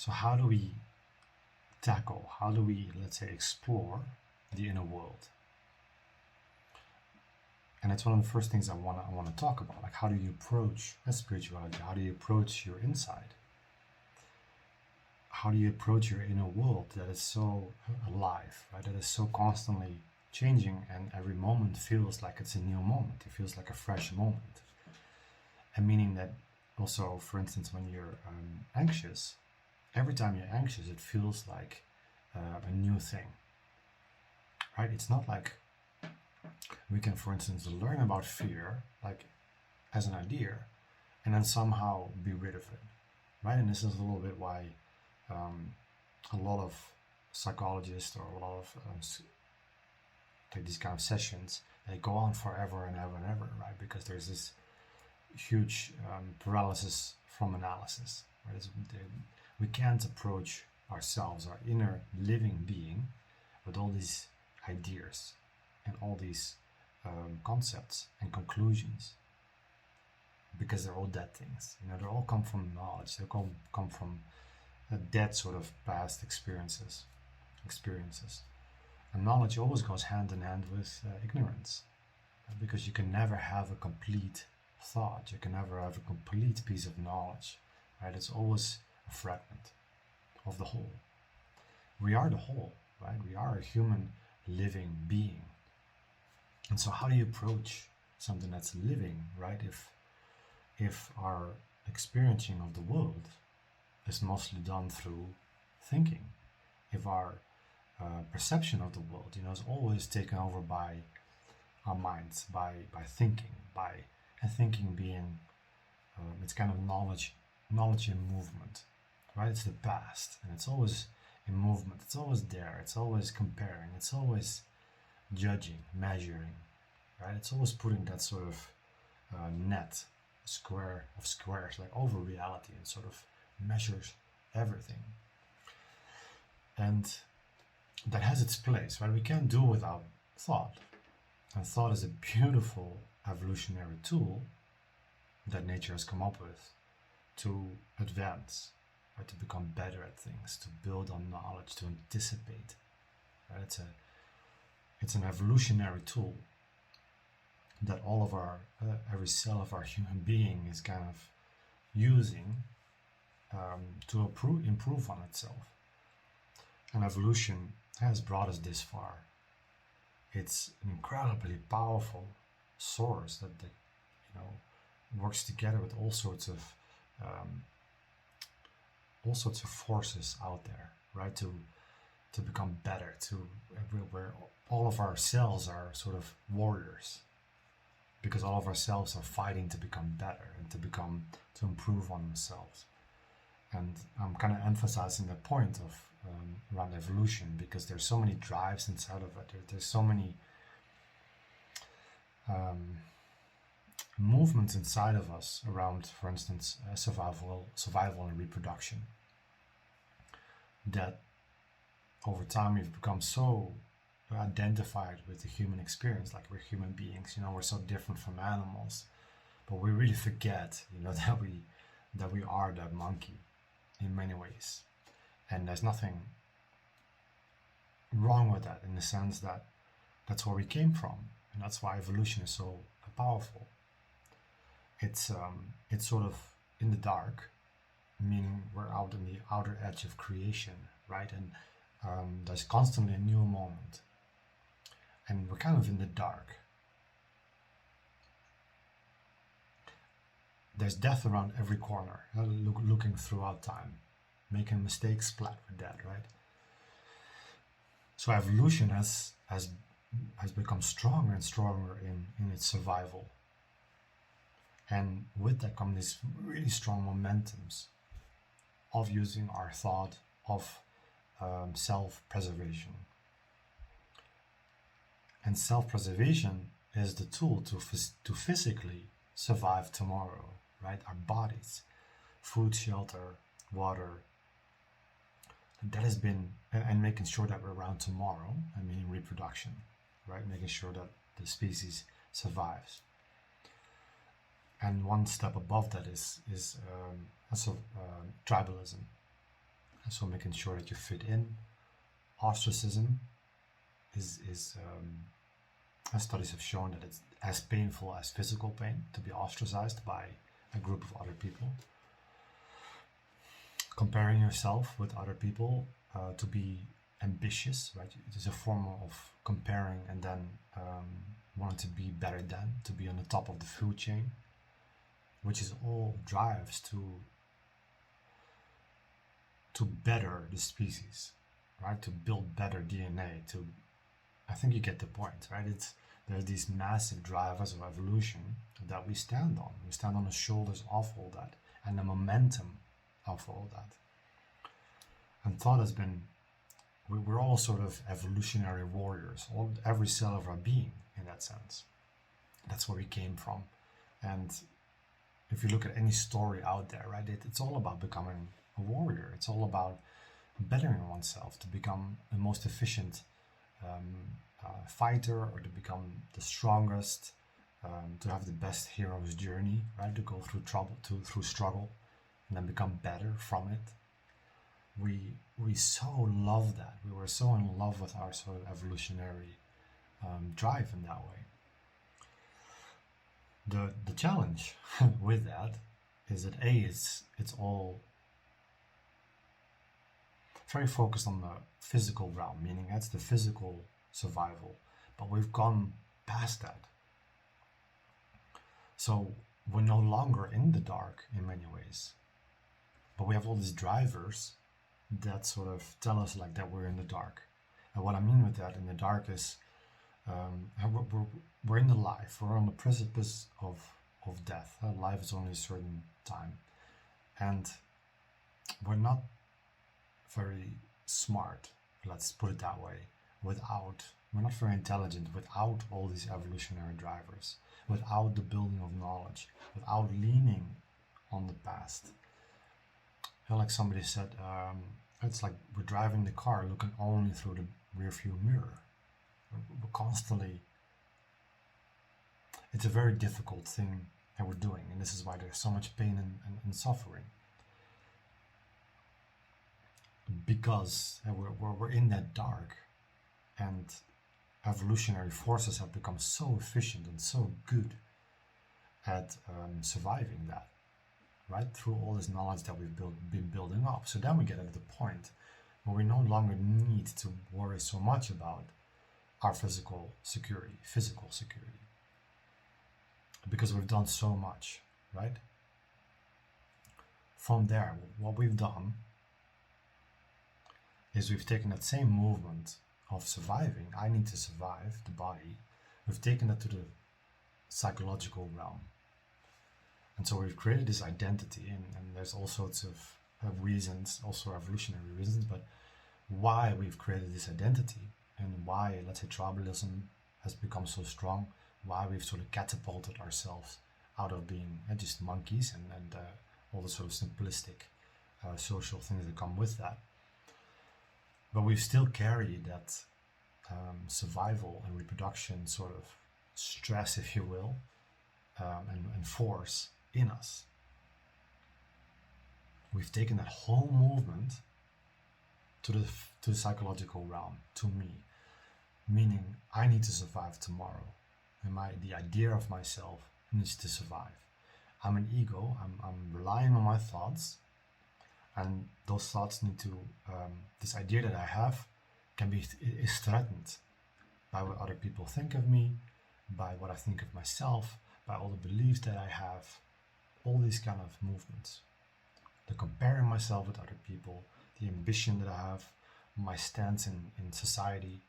So how do we tackle, how do we, let's say, explore the inner world? And it's one of the first things I want to talk about. Like, how do you approach spirituality? How do you approach your inside? How do you approach your inner world that is so alive, right? That is so constantly changing, and every moment feels like it's a new moment. It feels like a fresh moment. And meaning that also, for instance, when you're anxious, every time you're anxious, it feels like a new thing, right? It's not like we can, for instance, learn about fear, like as an idea, and then somehow be rid of it, right? And this is a little bit why a lot of psychologists or a lot of like these kind of sessions, they go on forever and ever and ever, right? Because there's this huge paralysis from analysis, right? We can't approach ourselves, our inner living being, with all these ideas and all these concepts and conclusions, because they're all dead things. They all come from knowledge. They all come from dead sort of past experiences. And knowledge always goes hand in hand with ignorance, because you can never have a complete thought. You can never have a complete piece of knowledge, right? It's always a fragment of the whole. We are the whole, right? We are a human living being. And so how do you approach something that's living, right? If our experiencing of the world is mostly done through thinking, if our perception of the world, is always taken over by our minds, by thinking, and thinking being it's kind of knowledge in movement, right? It's the past, and it's always in movement. It's always there. It's always comparing. It's always judging, measuring, right? It's always putting that sort of net, square of squares, like over reality, and sort of measures everything. And that has its place, right? We can't do without thought. And thought is a beautiful evolutionary tool that nature has come up with to advance, right? To become better at things, to build on knowledge, to anticipate. Right? It's an evolutionary tool that all of our, every cell of our human being is kind of using to improve on itself. And evolution has brought us this far. It's an incredibly powerful source that works together with all sorts of forces out there, right? To become better, where all of our cells are sort of warriors, because all of our cells are fighting to become better and to improve on themselves. And I'm kind of emphasizing that point of around evolution, because there's so many drives inside of it. There's so many movements inside of us around, for instance, survival and reproduction, that over time we've become so identified with the human experience, like we're human beings. We're so different from animals, but we really forget, that we are that monkey in many ways. And there's nothing wrong with that, in the sense that that's where we came from, and that's why evolution is so powerful. It's sort of in the dark, meaning we're out in the outer edge of creation, right? And there's constantly a new moment, and we're kind of in the dark. There's death around every corner, looking throughout time, making mistakes, splat with that, right? So evolution has become stronger and stronger in its survival. And with that come these really strong momentums of using our thought, of self-preservation. And self-preservation is the tool to physically survive tomorrow, right? Our bodies, food, shelter, water. That has been, and making sure that we're around tomorrow, reproduction, right? Making sure that the species survives. And one step above that is tribalism, so making sure that you fit in. Ostracism is studies have shown that it's as painful as physical pain to be ostracized by a group of other people. Comparing yourself with other people, to be ambitious, right? It is a form of comparing and then wanting to be better than, to be on the top of the food chain, which is all drives to better the species, right? To build better DNA. I think you get the point, right? There's these massive drivers of evolution that we stand on. We stand on the shoulders of all that and the momentum of all that. And thought has been, we're all sort of evolutionary warriors, every cell of our being in that sense. That's where we came from. And if you look at any story out there, right, it's all about becoming a warrior. It's all about bettering oneself to become the most efficient fighter, or to become the strongest, to have the best hero's journey, right, to go through trouble, through struggle, and then become better from it. We so love that. We were so in love with our sort of evolutionary drive in that way. The challenge with that is that it's all very focused on the physical realm, meaning that's the physical survival, but we've gone past that. So we're no longer in the dark in many ways, but we have all these drivers that sort of tell us like that we're in the dark. And what I mean with that in the dark is we're in the life, we're on the precipice of death. Life is only a certain time, and we're not very smart, let's put it that way, we're not very intelligent without all these evolutionary drivers, without the building of knowledge, without leaning on the past. Like somebody said, it's like we're driving the car looking only through the rearview mirror. We're constantly, it's a very difficult thing that we're doing, and this is why there's so much pain and suffering. Because we're in that dark, and evolutionary forces have become so efficient and so good at surviving that, right, through all this knowledge that we've been building up. So then we get at the point where we no longer need to worry so much about our physical security, because we've done so much, right? From there, what we've done is we've taken that same movement of surviving, I need to survive, the body, we've taken that to the psychological realm. And so we've created this identity, and there's all sorts of reasons, also evolutionary reasons, but why we've created this identity, and why, let's say, tribalism has become so strong, why we've sort of catapulted ourselves out of being just monkeys and all the sort of simplistic social things that come with that. But we still carry that survival and reproduction sort of stress, if you will, and force in us. We've taken that whole movement to the psychological realm, to me, meaning I need to survive tomorrow, and the idea of myself needs to survive. I'm an ego. I'm relying on my thoughts, and those thoughts need to. This idea that I have is threatened by what other people think of me, by what I think of myself, by all the beliefs that I have, all these kind of movements. The comparing myself with other people, the ambition that I have, my stance in society,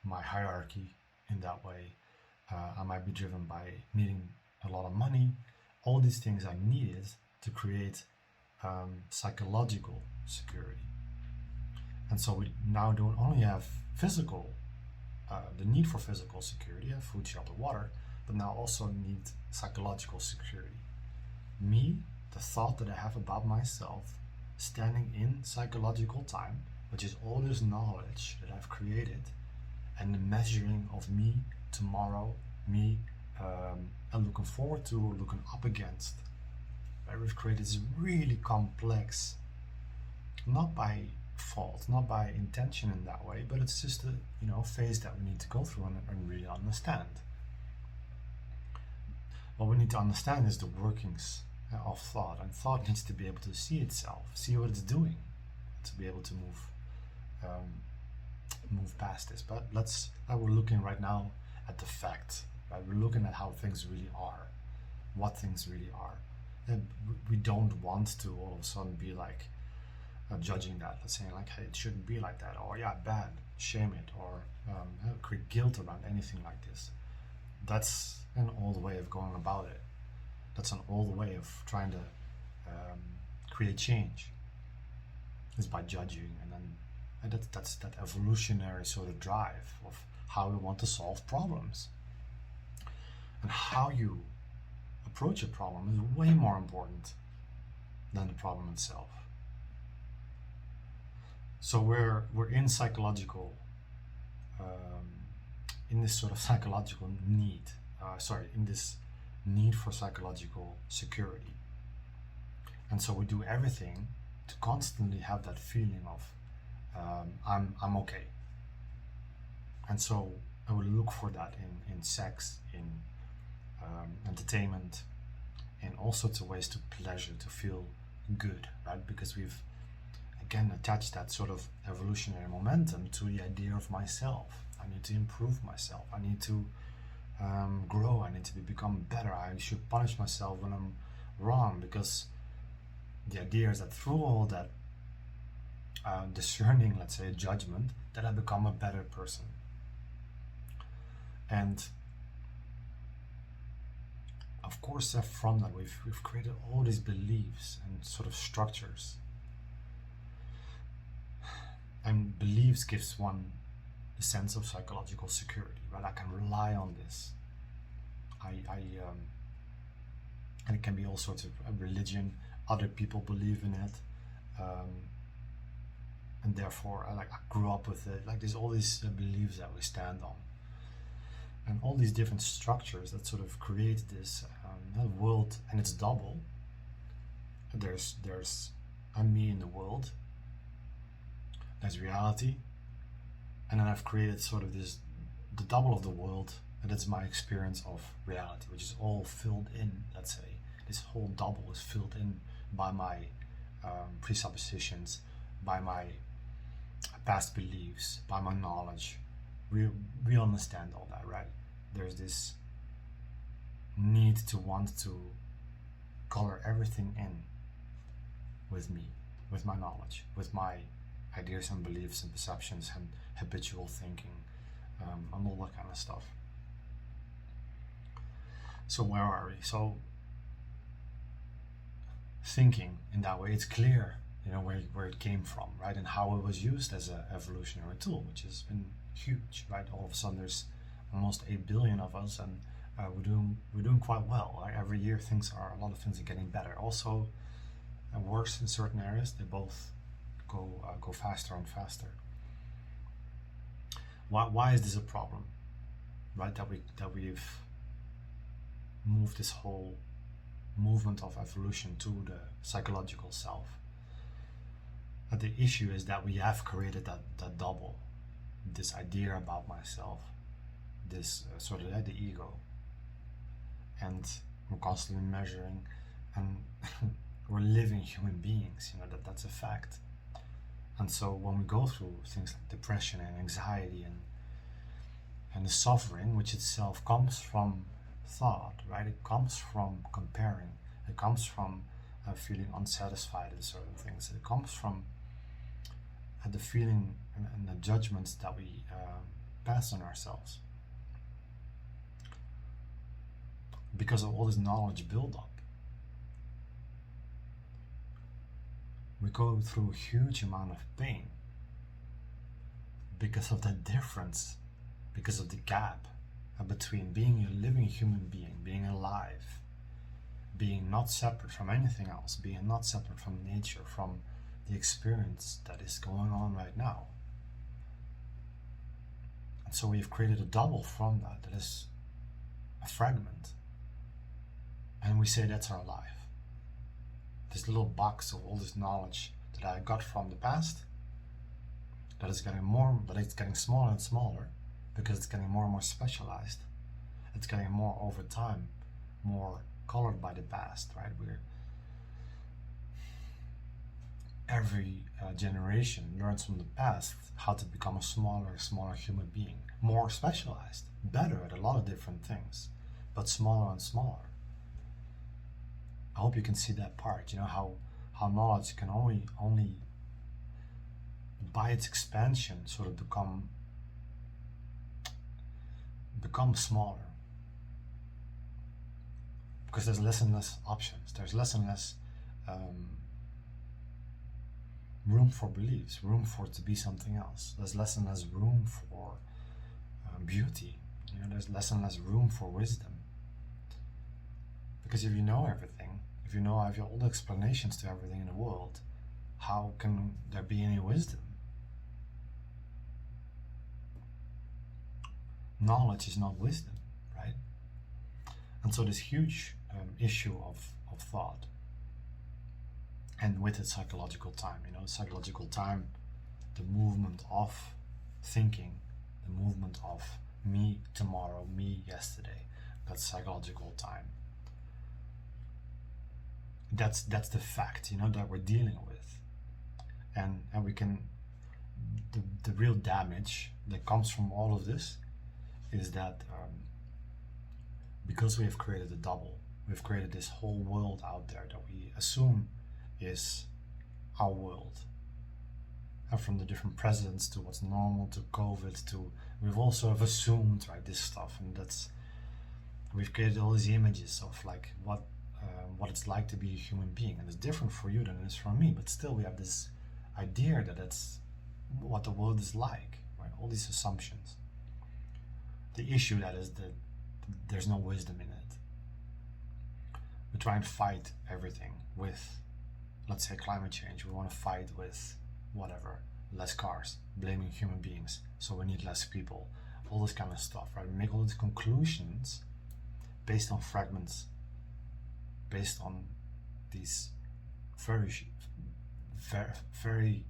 my hierarchy in that way. I might be driven by needing a lot of money. All these things are needed to create psychological security. And so we now don't only have physical, the need for physical security, food, shelter, water, but now also need psychological security. Me, the thought that I have about myself, standing in psychological time, which is all this knowledge that I've created, and the measuring of me tomorrow, me and looking forward to, looking up against. Where we've created this really complex not by fault, not by intention in that way, but it's just a phase that we need to go through and really understand. What we need to understand is the workings of thought, and thought needs to be able to see itself, see what it's doing, to be able to move past this. But we're looking right now at the facts, right? We're looking at how things really are, what things really are. And we don't want to all of a sudden be like judging that, let's say like, hey, it shouldn't be like that, or yeah, bad, shame it, or create guilt around anything like this. That's an old way of going about it. That's an old way of trying to create change, is by judging, and that's that evolutionary sort of drive of how we want to solve problems. And how you approach a problem is way more important than the problem itself. So we're in psychological, in this sort of psychological need, in this need for psychological security. And so we do everything to constantly have that feeling of I'm okay. And so I would look for that in sex, in entertainment, in all sorts of ways to pleasure, to feel good, right? Because we've again attached that sort of evolutionary momentum to the idea of myself. I need to improve myself. I need to grow. I need to become better. I should punish myself when I'm wrong, because the idea is that through all that discerning, let's say, judgment, that I become a better person. And of course, from that we've created all these beliefs and sort of structures. And beliefs gives one a sense of psychological security, right? I can rely on this. And it can be all sorts of religion. Other people believe in it, and therefore I grew up with it. Like there's all these beliefs that we stand on, and all these different structures that sort of create this world, and it's double. There's a me in the world. There's reality, and then I've created sort of the double of the world, and that's my experience of reality, which is all filled in, let's say. This whole double is filled in by my presuppositions, by my past beliefs, by my knowledge. We understand all that, right? There's this need to want to color everything in with me, with my knowledge, with my ideas and beliefs and perceptions and habitual thinking, and all that kind of stuff. So where are we? So thinking in that way, it's clear, where it came from, right? And how it was used as an evolutionary tool, which has been huge, right? All of a sudden there's almost 8 billion of us, and we're doing quite well. Like every year a lot of things are getting better. Also worse in certain areas. They both go faster and faster. Why is this a problem, right? That we've moved this whole movement of evolution to the psychological self. But the issue is that we have created that double, this idea about myself, this sort of the ego, and we're constantly measuring, and we're living human beings. That's a fact. And so when we go through things like depression and anxiety and the suffering, which itself comes from thought, right? It comes from comparing. It comes from feeling unsatisfied in certain things. It comes from the feeling and the judgments that we pass on ourselves because of all this knowledge build-up. We go through a huge amount of pain because of that difference, because of the gap between being a living human being, being alive, being not separate from anything else, being not separate from nature, from the experience that is going on right now. And so we've created a double from that is a fragment. And we say that's our life. This little box of all this knowledge that that I got from the past, that it's getting smaller and smaller because it's getting more and more specialized. It's getting more over time, more colored by the past, right? Every generation learns from the past how to become a smaller human being, more specialized, better at a lot of different things, but smaller and smaller. I hope you can see that part. How knowledge can only by its expansion sort of become smaller, because there's less and less options. There's less and less room for beliefs, room for it to be something else. There's less and less room for beauty. There's less and less room for wisdom. Because if you know everything, if you have all the explanations to everything in the world, how can there be any wisdom? Knowledge is not wisdom, right? And so this huge issue of thought, and with it psychological time, psychological time, the movement of thinking, the movement of me tomorrow, me yesterday, that's psychological time. That's the fact, that we're dealing with. And we can, the real damage that comes from all of this is that because we have created a double, we've created this whole world out there that we assume is our world. And from the different presidents to what's normal to COVID to, we've also have assumed, right, this stuff, and we've created all these images of like what it's like to be a human being, and it's different for you than it is for me, but still we have this idea that that's what the world is like, right? All these assumptions. The issue that is that there's no wisdom in it. We try and fight everything with, let's say, climate change. We want to fight with whatever, less cars, blaming human beings, so we need less people, all this kind of stuff, right? We make all these conclusions based on fragments, based on these very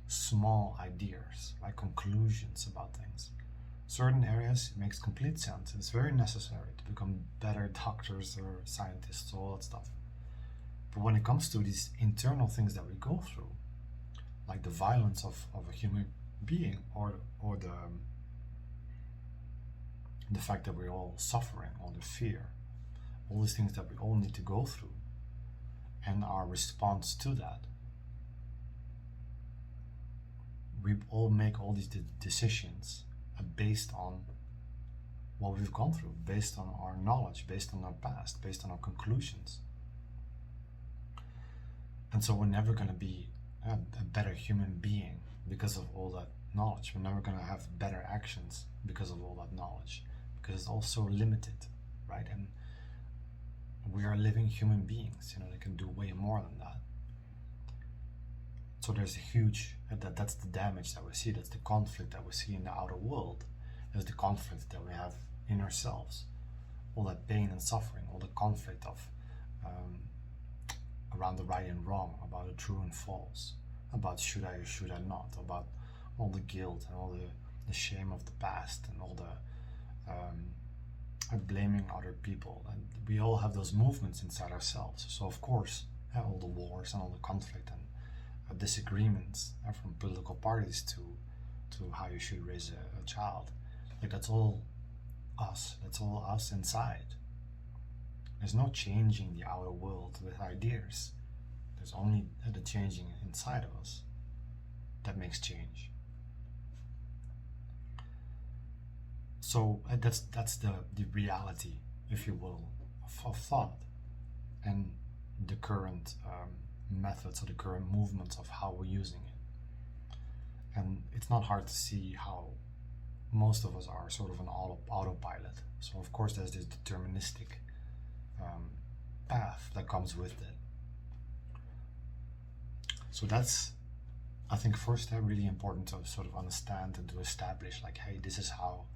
small ideas, like conclusions about things. Certain areas it makes complete sense. It's very necessary to become better doctors or scientists, all that stuff. But when it comes to these internal things that we go through, like the violence of a human being, or the fact that we're all suffering, or the fear, all these things that we all need to go through, and our response to that, we all make all these decisions based on what we've gone through, based on our knowledge, based on our past, based on our conclusions. And so we're never going to be a better human being because of all that knowledge. We're never going to have better actions because of all that knowledge, because it's all so limited, right? And we are living human beings, they can do way more than that. So there's a huge, that's the damage that we see, that's the conflict that we see in the outer world, is the conflict that we have in ourselves. All that pain and suffering, all the conflict of around the right and wrong, about the true and false, about should I or should I not, about all the guilt and all the shame of the past, and all the blaming other people. And we all have those movements inside ourselves. So of course, all the wars and all the conflict and disagreements from political parties to how you should raise a child, like that's all us inside. There's no changing the outer world with ideas. There's only the changing inside of us that makes change. So that's the reality, if you will, of thought, and the current methods or the current movements of how we're using it. And it's not hard to see how most of us are sort of an autopilot. So of course there's this deterministic path that comes with it. So that's, I think, first step, really important to sort of understand and to establish, like, hey, this is how,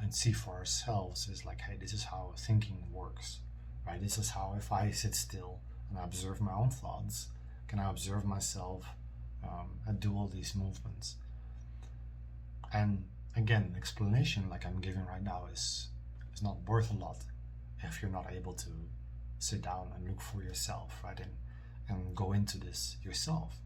and see for ourselves, is like, hey, this is how thinking works, right? This is how, if I sit still and I observe my own thoughts, can I observe myself and do all these movements? And again, explanation like I'm giving right now is not worth a lot if you're not able to sit down and look for yourself, right? And go into this yourself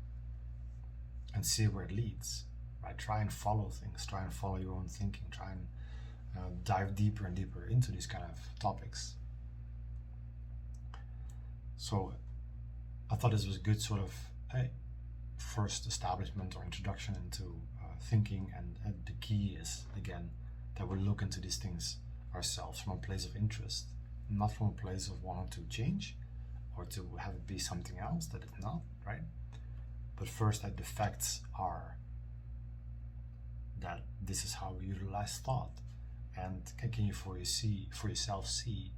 and see where it leads, right? Try and follow things, try and follow your own thinking, try and dive deeper and deeper into these kind of topics. So I thought this was a good sort of first establishment or introduction into thinking, and the key is, again, that we look into these things ourselves from a place of interest, not from a place of wanting to change or to have it be something else that it's not, right? But first, that the facts are that this is how we utilize thought, and can you for yourself see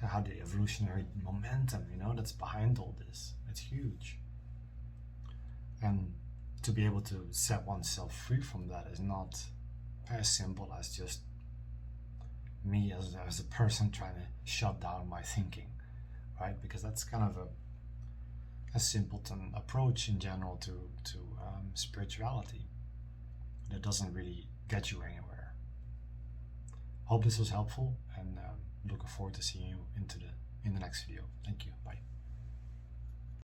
how the evolutionary momentum, that's behind all this. It's huge. And to be able to set oneself free from that is not as simple as just me as a person trying to shut down my thinking, right? Because that's kind of a simpleton approach in general to spirituality that doesn't really get you anywhere. Hope this was helpful, and looking forward to seeing you in the next video. Thank you. Bye.